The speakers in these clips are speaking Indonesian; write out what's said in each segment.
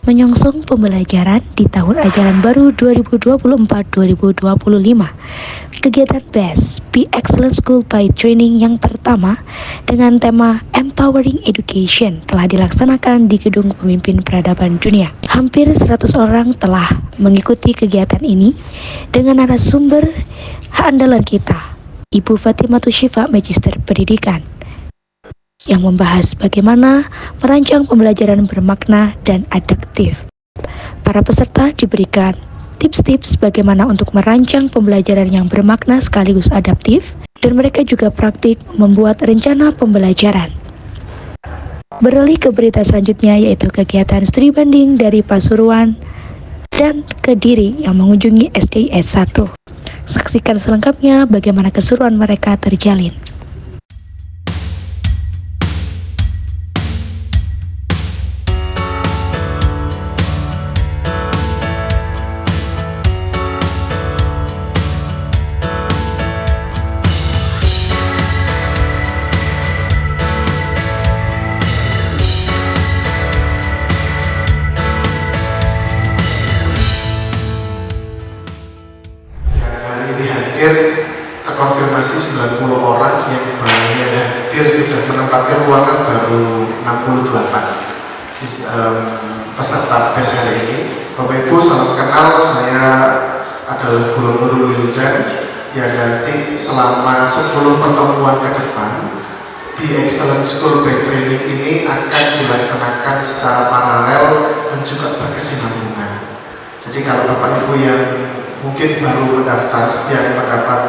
menyongsong pembelajaran di tahun ajaran baru 2024-2025. Kegiatan BEST, Be Excellent School by Training yang pertama dengan tema Empowering Education telah dilaksanakan di Gedung Pemimpin Peradaban Dunia. Hampir 100 orang telah mengikuti kegiatan ini dengan narasumber andalan kita, Ibu Fatimah Syifa, Magister Pendidikan, yang membahas bagaimana merancang pembelajaran bermakna dan adaptif. Para peserta diberikan tips-tips bagaimana untuk merancang pembelajaran yang bermakna sekaligus adaptif, dan mereka juga praktik membuat rencana pembelajaran. Beralih ke berita selanjutnya, yaitu kegiatan studi banding dari Pasuruan dan Kediri yang mengunjungi SDIS 1. Saksikan selengkapnya bagaimana keseruan mereka terjalin. Terkonfirmasi 90 orang yang hadir sudah menempati ruangan baru 68 peserta BEST hari ini. Bapak Ibu salam kenal, saya adalah Guru Nurul Wildan yang nanti selama 10 pertemuan ke depan di Excellent School by Training ini akan dilaksanakan secara paralel dan juga berkesinambungan. Jadi kalau Bapak Ibu yang mungkin baru mendaftar, yang mendapat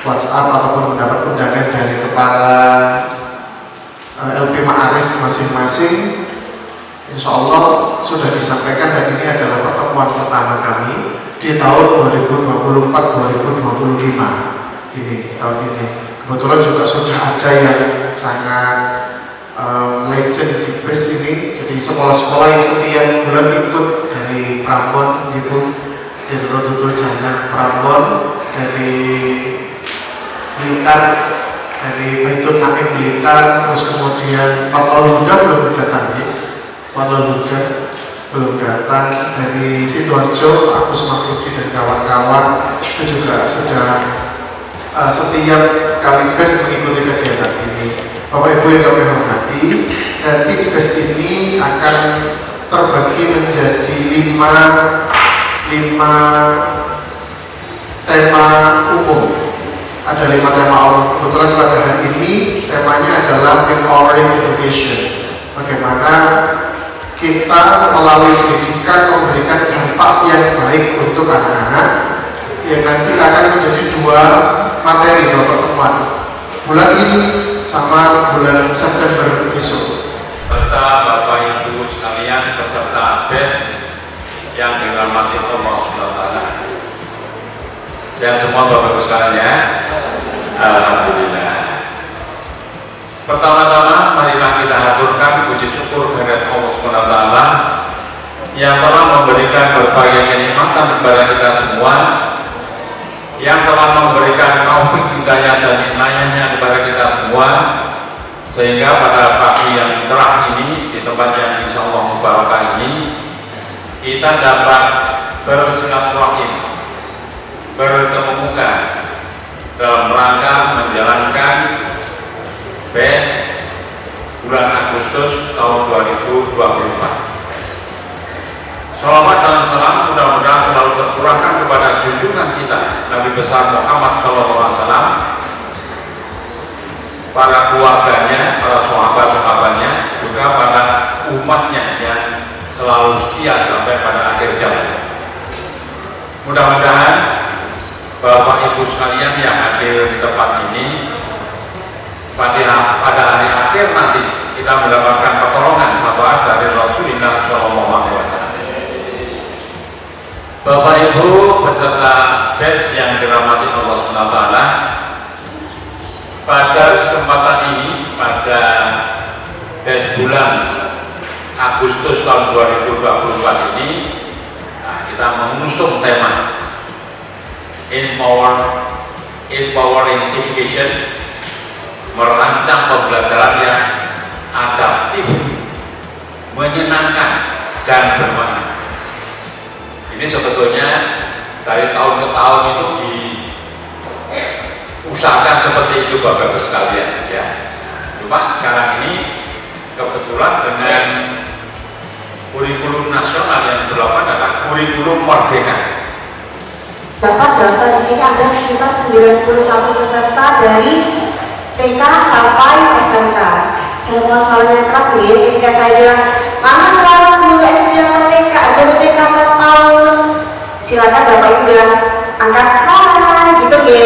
WhatsApp ataupun mendapat undangan dari kepala LP Ma'arif masing-masing, insya Allah sudah disampaikan, dan ini adalah pertemuan pertama kami di tahun 2024-2025 ini, tahun ini. Kebetulan juga sudah ada yang sangat legend di BEST ini, jadi sekolah-sekolah yang setiap bulan ikut dari Prambon, Ibu, dari Rotutul Jannah Prambon, dari Blitar, dari Baitun Naim Blitar, terus kemudian Fathul Huda belum datang, Fathul Huda belum datang, dari Sidoarjo Agus Makrudi dan kawan-kawan itu juga sudah setiap kali BEST mengikuti kegiatan ini. Bapak Ibu yang kami hormati, nanti BEST ini akan terbagi menjadi 5 tema umum. Ada 5 tema umum. Kebetulan pada hari ini temanya adalah Empowering Education. Bagaimana kita melalui pendidikan memberikan dampak yang baik untuk anak-anak, yang nanti akan menjadi 2 materi, 2 pertemuan. Bulan ini sama bulan September besok. Serta Bapak Ibu sekalian peserta BEST yang dirahmati Allah SWT. Sehat semua Bapak Ibu sekalian ya. Alhamdulillah. Pertama-tama marilah kita haturkan puji syukur kehadirat Allah SWT yang telah memberikan berbagai kenikmatan kepada kita semua, yang telah memberikan taufik hidayah dan inayahnya kepada kita semua, sehingga pada pagi yang cerah ini di tempat yang insya Allah mubarakah ini kita dapat bersilaturahim, bertemu muka dalam rangka menjalankan BEST bulan Agustus tahun 2024. Salawat dan salam mudah-mudahan selalu tercurahkan kepada junjungan kita Nabi besar Muhammad SAW, para keluarganya, para sahabat-sahabatnya, juga pada umatnya yang selalu setia sampai pada akhir zaman. Mudah-mudahan Bapak Ibu sekalian yang hadir di tempat ini pada hari akhir nanti kita mendapatkan pertolongan syafaat dari Rasulullah SAW. Bapak Ibu peserta BEST yang dirahmati Allah SWT, pada kesempatan ini, pada BEST bulan Agustus tahun 2024 ini, kita mengusung tema Empowering Education, merancang pembelajaran yang adaptif, menyenangkan, dan bermakna. Ini sebetulnya dari tahun ke tahun itu diusahakan seperti itu Bapak Ibu sekalian ya. Cuma sekarang ini kebetulan dengan kurikulum nasional yang dilakukan adalah kurikulum merdeka. Bapak data di sini ada sekitar 91 peserta dari TK sampai SMK. Saya mau soalnya keras nih, ketika saya bilang mana suara guru SD atau TK, guru TK atau PAUD, silakan Bapak Ibu bilang angkat hai gitu ya.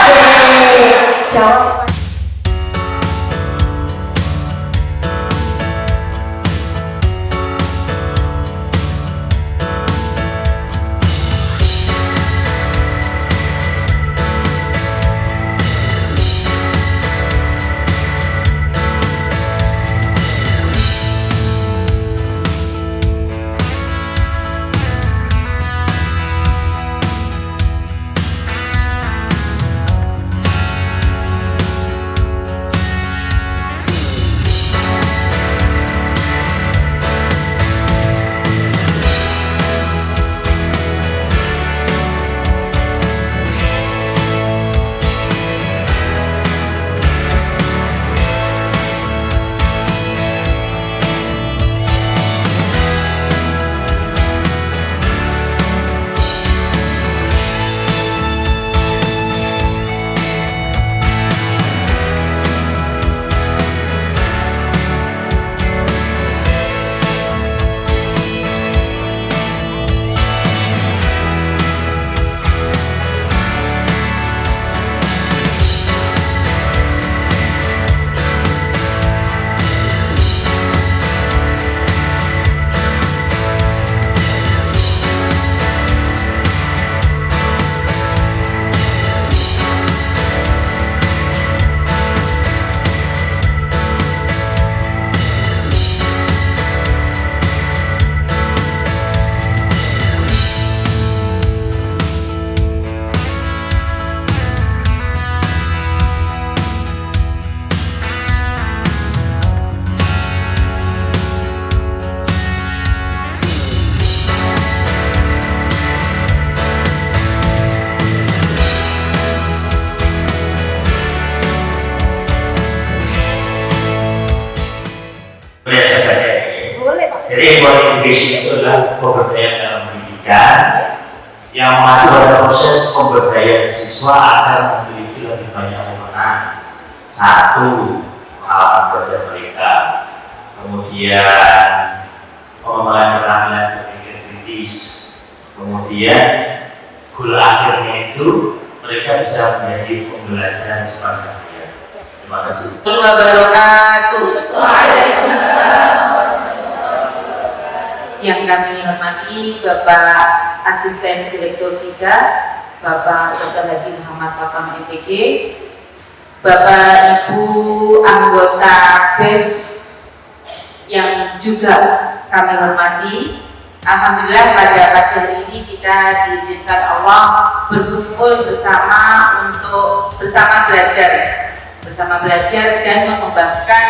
Oke, jawab. Jadi Indonesia itu adalah pemberdayaan dalam pendidikan yang masuk pada proses pemberdayaan siswa agar memiliki lebih banyak wewenang. Satu, pengalaman belajar mereka, kemudian pengembangan keterampilan berpikir kritis, kemudian goal akhirnya itu mereka bisa menjadi pembelajar sepanjangnya. Terima kasih. Yang kami hormati Bapak Asisten Direktur 3, Bapak Dr. Haji Muhammad Fakam MPG, Bapak Ibu anggota BES yang juga kami hormati. Alhamdulillah pada pagi hari ini kita diizinkan Allah berkumpul bersama untuk bersama belajar dan mengembangkan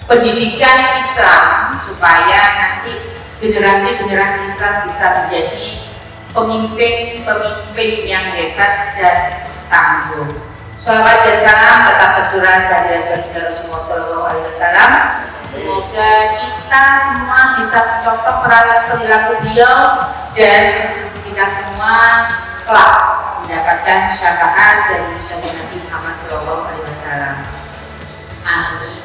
pendidikan Islam supaya nanti generasi-generasi Islam bisa menjadi pemimpin yang hebat dan tangguh. Shalawat dan salam tetap tercurah kehadirat baginda Rasulullah SAW. Semoga kita semua bisa mencontoh perilaku beliau dan kita semua kelak mendapatkan syafaat dari Nabi Muhammad SAW. Amin.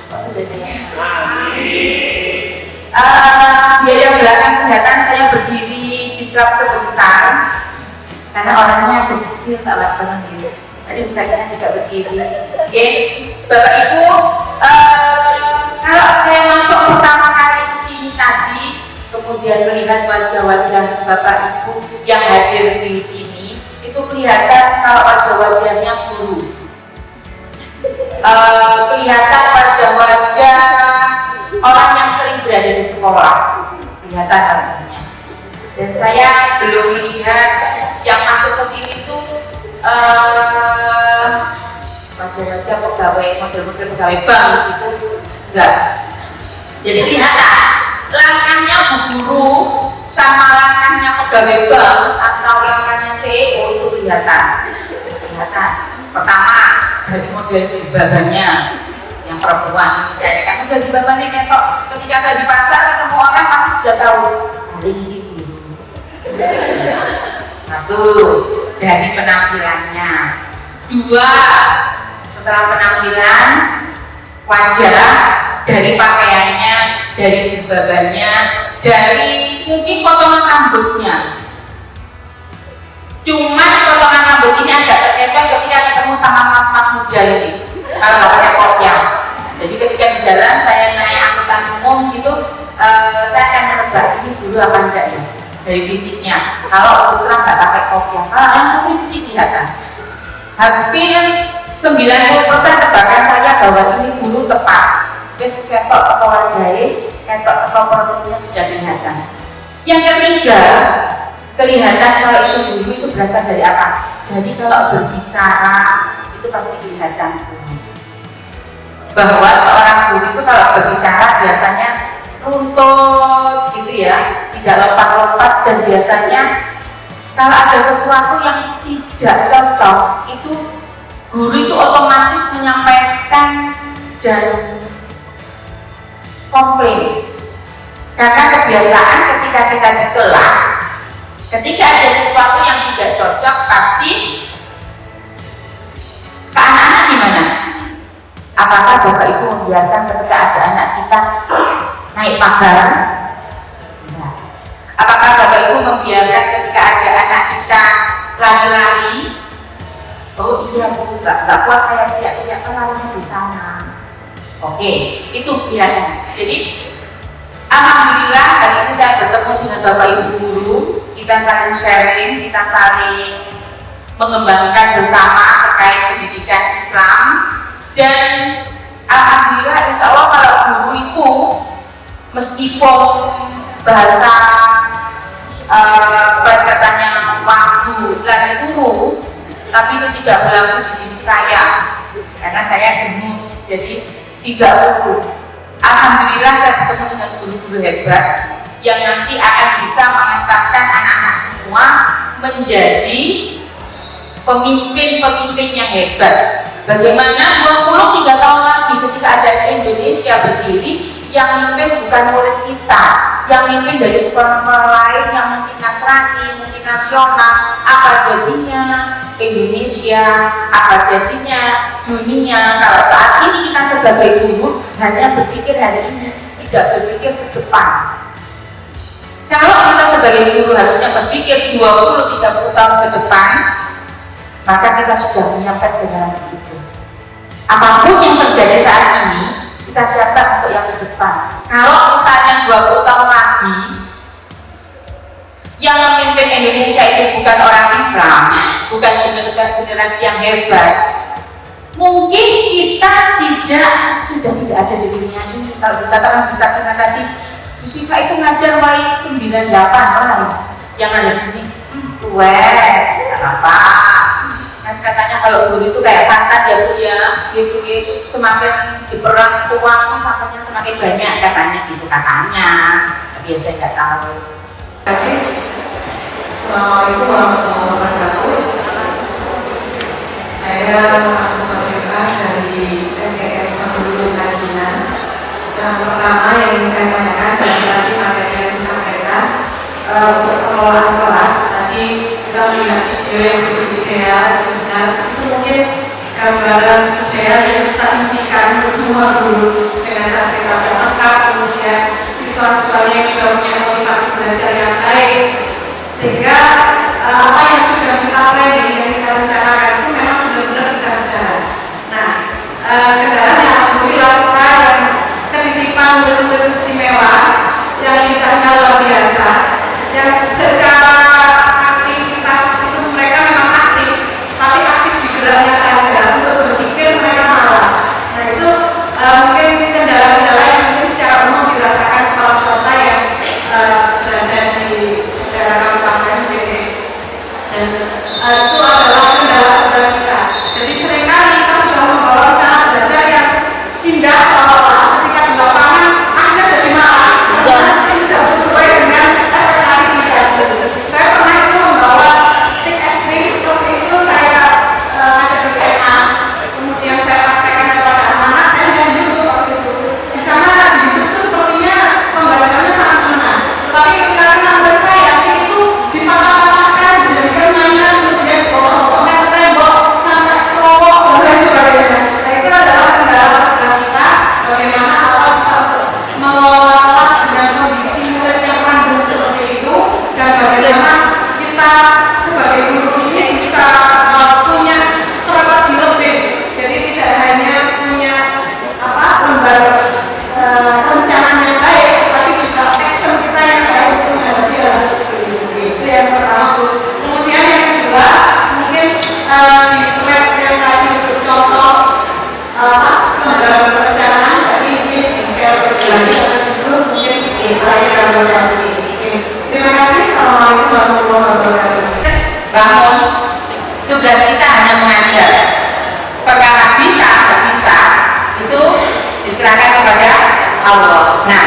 Biar yang belakang kelihatan saya berdiri di klub sebentar karena orangnya kecil tak lakukan gitu. Tadi bisa kita juga berdiri. Oke, Bapak Ibu, kalau saya masuk pertama kali di sini tadi, kemudian melihat wajah-wajah Bapak Ibu yang hadir di sini, itu kelihatan kalau wajah-wajahnya guru. Kelihatan wajah-wajah orang yang sering berada di sekolah, kelihatan wajahnya. Dan saya belum melihat yang masuk ke sini tuh wajah-wajah pegawai, model-model pegawai bank itu enggak. Jadi kelihatan langkahnya Bu Guru sama langkahnya pegawai bank atau langkahnya CEO itu kelihatan. Pertama dari model jilbabannya, yang perempuan ini saya kan udah jilbabannya ketok. Ketika saya di pasar ketemu orang pasti sudah tahu hari ini guru. Satu, dari penampilannya. Dua, setelah penampilan wajah, dari pakaiannya, dari jilbabannya, dari mungkin potongan rambutnya. Cuman potongan rambut ini agak terkecoh ketika ketemu sama mas-mas muda ini. Kalau nggak pakai kopiah. Jadi ketika di jalan saya naik angkutan umum gitu, saya akan menebak ini dulu apa enggak ya dari fisiknya. Kalau putra nggak pakai kopiah, kalau yang putri mesti kelihatan. Hampir 90% tebakan saya bahwa ini dulu tepat. Wis ketok teko wajahe, ketok teko perutnya sudah kelihatan. Yang ketiga, kelihatan kalau itu dulu itu berasal dari apa? Jadi kalau berbicara itu pasti kelihatan bahwa seorang guru itu kalau berbicara biasanya runtut gitu ya, tidak lompat-lompat, dan biasanya kalau ada sesuatu yang tidak cocok itu guru itu otomatis menyampaikan dan komplain. Karena kebiasaan ketika kita di kelas, ketika ada sesuatu yang tidak cocok pasti ke anak-anak gimana? Apakah Bapak Ibu membiarkan ketika ada anak kita naik pagar? Enggak. Apakah Bapak Ibu membiarkan ketika ada anak kita lari-lari? Oh iya Bu, nggak kuat saya teriak-teriak, kan larinya di sana. Oke, itu biarkan. Jadi alhamdulillah hari ini saya bertemu dengan Bapak Ibu guru, kita saling sharing, kita saling mengembangkan bersama terkait pendidikan Islam. Dan alhamdulillah insya Allah kalau guru itu meskipun bahasa pelesetannya waktu lari guru, tapi itu tidak berlaku di diri saya karena saya gemuk, jadi tidak guru. Alhamdulillah saya bertemu dengan guru-guru hebat yang nanti akan bisa mengantarkan anak-anak semua menjadi pemimpin-pemimpin yang hebat. Bagaimana 23 tahun lagi ketika ada Indonesia berdiri, yang mimpin bukan murid kita, yang mimpin dari sekolah-sekolah lain yang mungkin Nasrani, mungkin nasional, apa jadinya Indonesia, apa jadinya dunia kalau saat ini kita sebagai guru hanya berpikir hari ini, tidak berpikir ke depan. Kalau kita sebagai guru harusnya berpikir 20-30 tahun ke depan, maka kita sudah menyiapkan generasi itu. Apapun yang terjadi saat ini, kita siapkan untuk yang ke depan. Kalau misalnya 20 tahun lagi, yang memimpin Indonesia itu bukan orang Islam, bukan generasi yang hebat, mungkin kita sudah tidak ada di dunia ini. Kalau kita orang bisa kena tadi, Bu Siva itu ngajar mulai 98 lah, yang ada di sini, tidak apa. Kan katanya kalau guru itu kayak santan ya Bu ya, semakin diperas uang santannya semakin banyak katanya gitu katanya, tapi saya nggak tahu. Terima kasih. Assalamualaikum warahmatullahi wabarakatuh. Saya mahasiswa FK dari MTS Penduduk Kajian. Yang pertama yang ingin saya tanyakan dari tadi materi yang disampaikan untuk pengelolaan kelas. Tadi kita melihat video yang begitu ideal, benar itu mungkin gambaran ideal yang kita impikan untuk semua guru dengan fasilitas yang lengkap, kemudian siswa-siswanya juga punya motivasi belajar yang baik, sehingga apa yang sudah kita planning dan kita rencanakan itu memang benar-benar bisa berjalan. Nah, kendalanya alhamdulillah kita yang ketitipan murid-murid istimewa yang lincahnya luar biasa, yang secara aktivitas itu mereka memang aktif, tapi aktif di geraknya saja, untuk berpikir mereka malas. Nah itu mungkin kendala-kendala yang mungkin secara umum dirasakan sekolah swasta yang berada di daerah Kabupaten BD, dan itu adalah kendala kita. Jadi seringkali kita sudah membawa nanti akan dulu mungkin saya akan berbagi. Terima kasih. Assalamualaikum warahmatullahi wabarakatuh. Bangun, tugas kita hanya mengajar. Perkara bisa atau bisa itu diserahkan kepada Allah. Nah,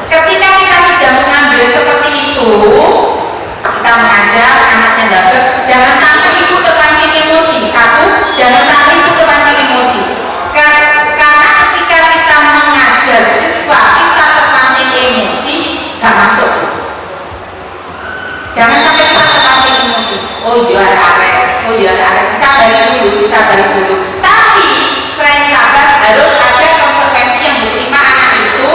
ketika kita sudah mengambil seperti itu, kita mengajar anaknya dapat, jangan sampai ibu terpancing emosi. Satu, jangan sampai ibu terpancing emosi. Karena ketika kita mengajar siswa kita terpancing emosi, gak masuk. Jangan sampai kita terpancing emosi. Oh iya ada disabari dulu. Tapi selain sabar harus ada konsekuensi yang diterima anak itu.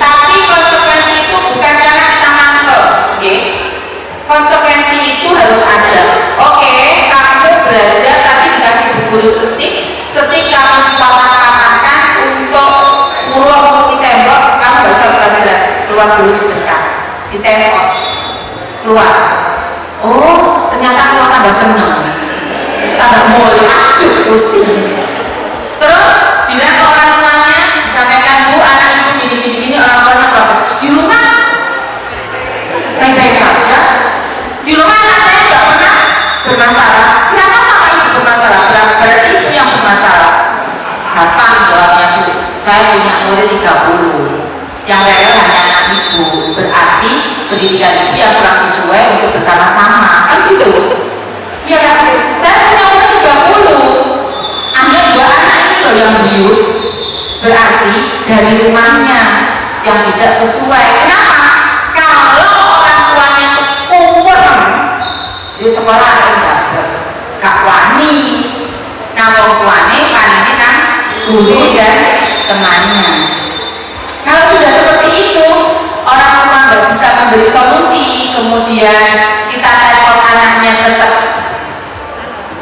Tapi konsekuensi itu bukan karena kita mantel, okay? Konsekuensi itu harus ada. Oke, kamu belajar tadi dikasih guru setik kamu patah-patahkan untuk murah di tembok, kamu gak usah belajar, keluar dulu sebentar di tembok, keluar. Oh, ternyata keluar tambah seneng, tambah mulai, aduh pusing. Terus bilang ke orang tuanya, disampaikan, Bu, anak ibu gini, orang tuanya protes. Di rumah baik-baik saja. Di rumah anak saya tidak pernah bermasalah. Kenapa sama ibu bermasalah? Berarti itu yang bermasalah. Gampang jawabnya, Bu. Saya punya murid 30. Yang rewel hanya anak ibu. Berarti pendidikan ibu yang kurang sesuai untuk bersama-sama. Kan gitu. Iya kan? Saya punya murid 30. Hanya 2 anak ini loh yang biut. Berarti dari rumahnya yang tidak sesuai. Kenapa? Kalau orang tuanya kurang di sekolah gak wani, namun wani ini kan guru dan temannya. Kalau sudah seperti itu, orang tua nggak bisa memberi solusi, kemudian kita telepon anaknya tetap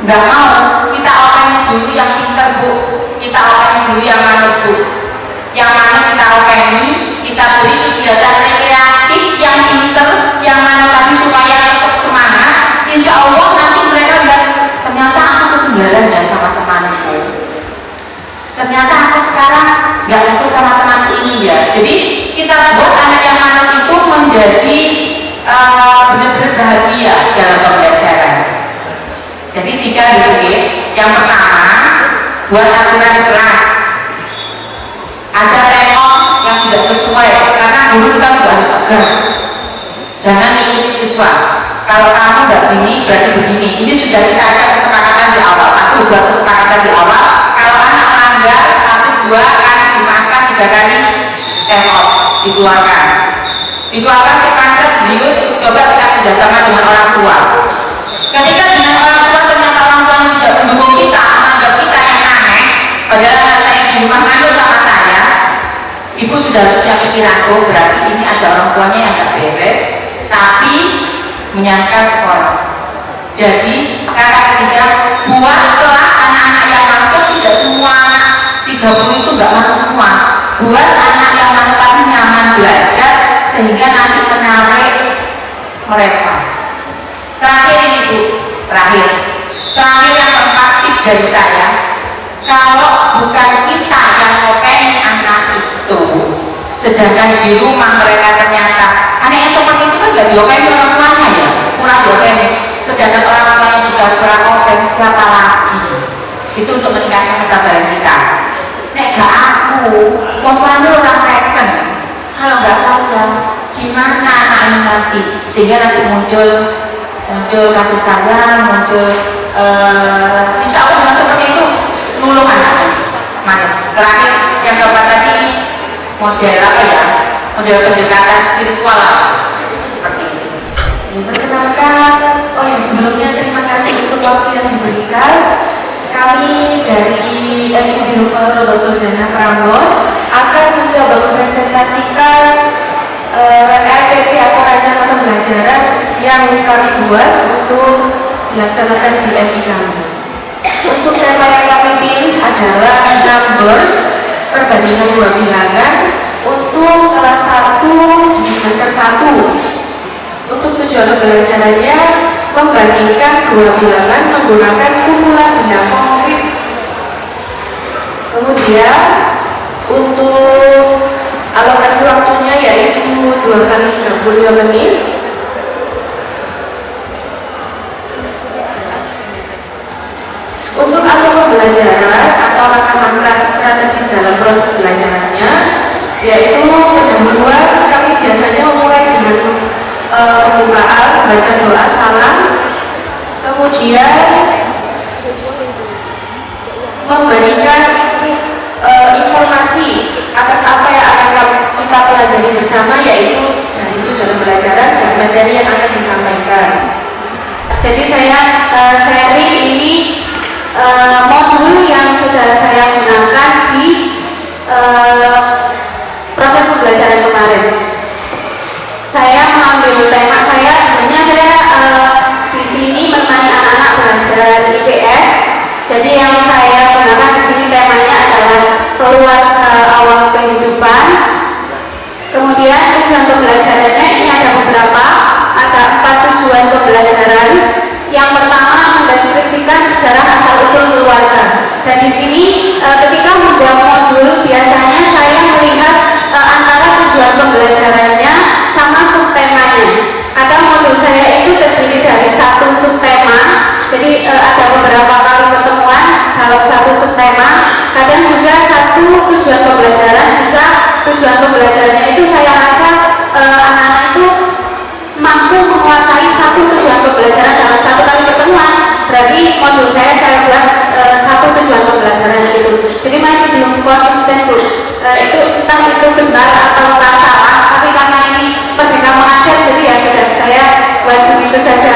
nggak mau, kita openi dulu yang pintar, Bu, kita openi dulu yang manut, Bu, yang mana kita openi, kita beri kegiatan rekreatif yang pintar, yang mana tadi supaya tetap semangat. Insya Allah nanti mereka lihat, ternyata aku ketinggalan ya sama temanku, ternyata aku sekarang nggak ikut sama temanku ini ya. Jadi kita buat anak yang manut itu menjadi benar-benar bahagia dalam pembelajaran. Jadi 3 gitu ya. Yang pertama, buat aturan di kelas. Ada tengok yang tidak sesuai, karena dulu kita juga harus tegas. Jangan ikuti siswa. Kalau kamu nggak begini, berarti begini. Ini sudah kita ada kesepakatan di awal. Atau buat kesepakatan di awal. Kalau anak melanggar 1, 2, anak dimaafkan 3 kali tengok, dikeluarkan. Dikeluarkan sepanjang beliau coba kita kerjasama dengan orang tua. Ketika dengan orang tua ternyata orang tuanya tidak mendukung kita, menganggap kita yang aneh, padahal anak saya di rumah ngandung sama saya, ibu sudah harus punya pikiran, oh berarti ini ada orang tuanya yang nggak beres, tapi menyangka sekolah. Jadi kakak ketiga, buat kelas anak-anak yang mantap, tidak semua anak 30 itu nggak mantap semua. Buat anak yang mantap tapi nyaman belajar, sehingga nanti menarik mereka. Terakhir ini, Bu, terakhir yang keempat tip dari saya, kalau bukan kita yang openi anak itu, sedangkan di rumah mereka ternyata anak yang seperti itu kan gak diopeni orang tuanya ya, kurang diopeni, sedangkan orang tuanya juga kurang open, siapa lagi? Itu untuk meningkatkan kesabaran kita. Nek gak aku, tuanya orang reken, kalau gak saya, gimana anak ini nanti? Sehingga nanti muncul kasih sayang, muncul insya Allah dengan seperti itu nulung anaknya. Terakhir yang keempat tadi model apa ya? Model pendekatan spiritual seperti itu. Perkenalkan, sebelumnya terima kasih untuk waktu yang diberikan. Kami dari MIP Dirukal Dr. Jana Prambon akan mencoba mempresentasikan RPP atau rancangan pembelajaran yang kami buat untuk dilaksanakan di MI kami. Untuk tema yang kami pilih adalah numbers, perbandingan 2 bilangan untuk kelas 1 di semester 1. Untuk tujuan pembelajarannya membandingkan 2 bilangan menggunakan kumpulan benda konkret. Kemudian untuk 2 kali 35 menit. Untuk alur pembelajaran atau langkah-langkah strategis dalam proses belajarannya, yaitu pendahuluan kami biasanya memulai dengan pembukaan, baca doa salam, kemudian memberikan informasi atas apa yang akan kita pelajari bersama, yaitu dari tujuan pembelajaran dan materi yang akan disampaikan. Jadi saya sharing ini modul yang sudah saya gunakan di proses pembelajaran kemarin. Saya mengambil tema sebenarnya saya di sini menemani anak-anak belajar IPS. Jadi yang saya gunakan di sini temanya adalah keluar awal kehidupan. Kemudian tujuan pembelajarannya ini ada beberapa, ada 4 tujuan pembelajaran. Yang pertama, mendeskripsikan sejarah asal-usul keluarga. Dan di sini ketika membuat modul biasanya saya melihat antara tujuan pembelajarannya sama subtemanya. Kadang modul saya itu terdiri dari 1 subtema, jadi ada beberapa kali pertemuan dalam 1 subtema. Kadang juga 1 tujuan pembelajaran, jika tujuan pembelajarannya itu saya rasa anak-anak itu mampu menguasai 1 tujuan pembelajaran dalam 1 kali pertemuan, berarti modul saya buat 1 tujuan pembelajaran itu. Jadi masih belum konsisten Bu, itu entah itu benar atau salah, tapi karena ini Merdeka Mengajar, jadi ya sudah saya buat begitu saja.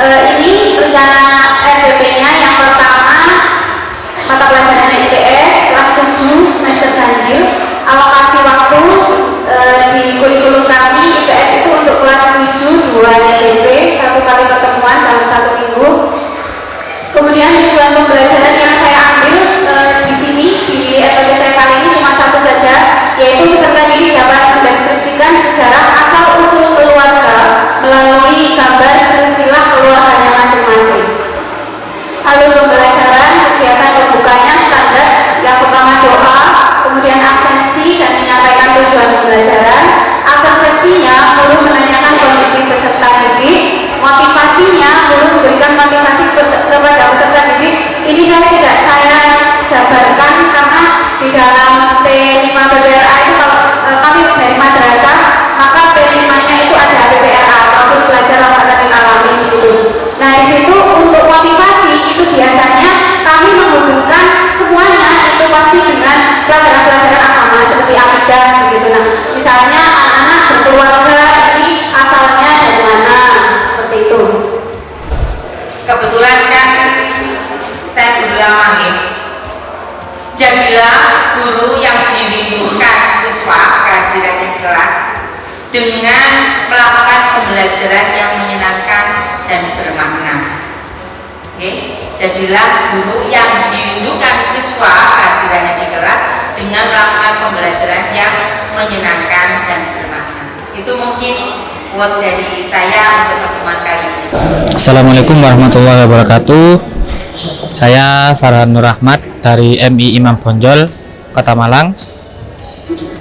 Ini rencana RPP-nya. Yang pertama, mata pelajaran IPS kelas 7 semester ganjil. Alokasi waktu di kurikulum kami IPS itu untuk kelas 7 2 SMP, 1 kali pertemuan dalam 1 minggu. Kemudian tujuan pembelajaran yang saya ambil di sini di RPP saya kali ini cuma 1 saja, yaitu peserta didik dapat mendeskripsikan sejarah asal usul keluarga melalui gambar silsilah keluarganya masing-masing. Alur pembelajaran, kegiatan pembukanya standar, yang pertama doa, kemudian absensi dan menyampaikan tujuan pembelajaran. Akhir sesinya guru menanyakan kondisi peserta didik, motivasinya guru memberikan motivasi kepada peserta didik. Ini saya jabarkan karena di dalam P5 PPRA itu kalau kami dari madrasah, maka P5-nya itu ada PPRA, profil pelajar Rahmatan Alamin gitu. Nah di situ untuk motivasi itu biasanya kami menghubungkan semuanya itu pasti dengan pelajaran-pelajaran agama seperti akidah begitu. Nah misalnya anak-anak berkeluarga ini asalnya dari mana, seperti itu. Kebetulan kan saya guru lama nih. Jadilah guru yang dirindukan siswa kehadirannya di kelas dengan melakukan pembelajaran yang menyenangkan dan bermakna. Jadilah guru yang dirindukan siswa kehadirannya di kelas dengan melakukan pembelajaran yang menyenangkan dan bermakna. Itu mungkin quote dari saya untuk pertemuan kali ini. Assalamualaikum warahmatullahi wabarakatuh. Saya Farhan Nur Ahmad dari MI Imam Bonjol, Kota Malang.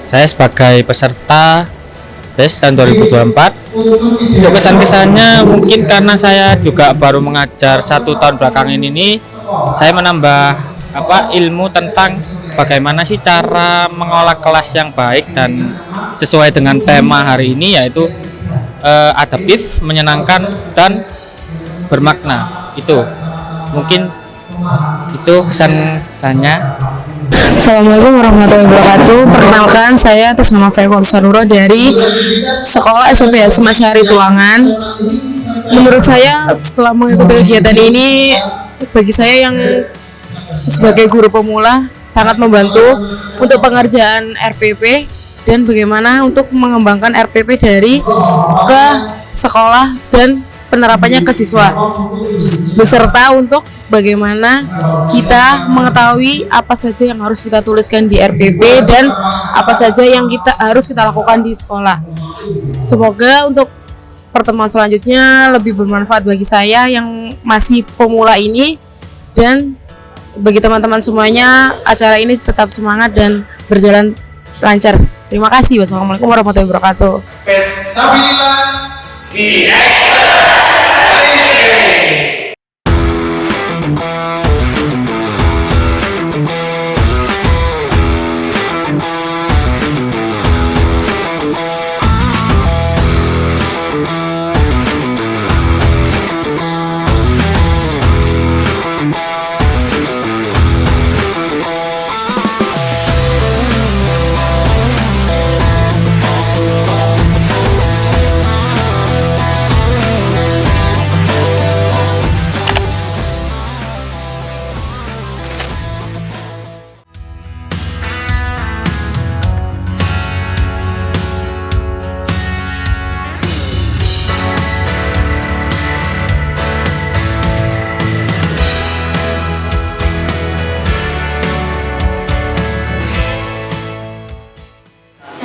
Saya sebagai peserta BES tahun 2024. Untuk kesan-kesannya mungkin karena saya juga baru mengajar 1 tahun belakangan ini, saya menambah ilmu tentang bagaimana sih cara mengolah kelas yang baik dan sesuai dengan tema hari ini, yaitu adaptif, menyenangkan dan bermakna. Itu mungkin itu kesan-kesannya. Assalamualaikum warahmatullahi wabarakatuh. Perkenalkan, saya atas nama Faikul Saruro dari Sekolah SMP Asma Syari Tuangan. Menurut saya setelah mengikuti kegiatan ini, bagi saya yang sebagai guru pemula sangat membantu untuk pengerjaan RPP dan bagaimana untuk mengembangkan RPP dari ke sekolah dan penerapannya ke siswa, beserta untuk bagaimana kita mengetahui apa saja yang harus kita tuliskan di RPP dan apa saja yang harus kita lakukan di sekolah. Semoga untuk pertemuan selanjutnya lebih bermanfaat bagi saya yang masih pemula ini, dan bagi teman-teman semuanya acara ini tetap semangat dan berjalan lancar. Terima kasih. Wassalamualaikum warahmatullahi wabarakatuh. Pes Sabilillah di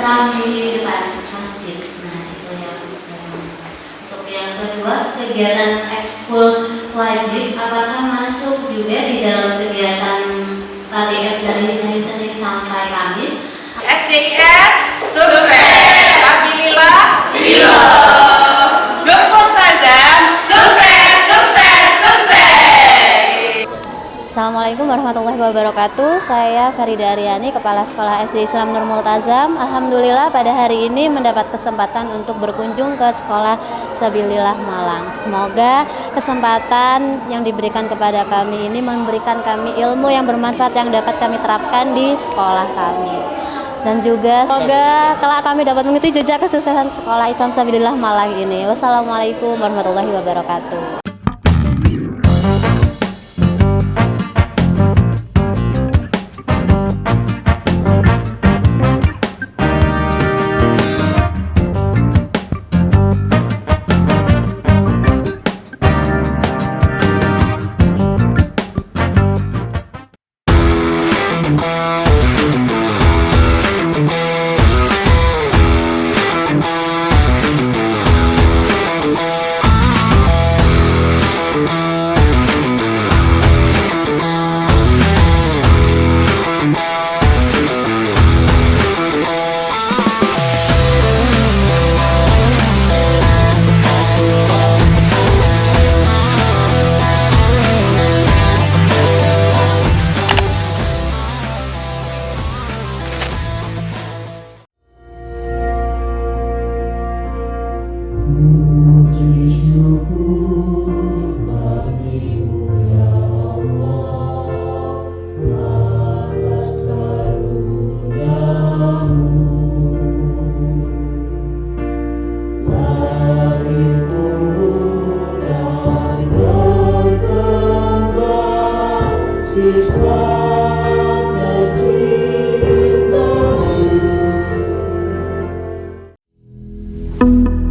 serang di depan masjid. Nah, itu yang serang. Untuk yang kedua, kegiatan ekskul wajib apakah masuk juga di dalam kegiatan KBF dari hari Senin sampai Kamis? SDIS sukses, Sabilillah bila Multazam sukses, sukses, sukses. Assalamualaikum warahmatullahi wabarakatuh. Saya Farida Aryani, Kepala Sekolah SD Islam Nur Multazam. Alhamdulillah pada hari ini mendapat kesempatan untuk berkunjung ke Sekolah Sabilillah Malang. Semoga kesempatan yang diberikan kepada kami ini memberikan kami ilmu yang bermanfaat yang dapat kami terapkan di sekolah kami. Dan juga semoga kelak kami dapat mengikuti jejak kesuksesan Sekolah Islam Sabilillah Malang ini. Wassalamualaikum warahmatullahi wabarakatuh. Thank you.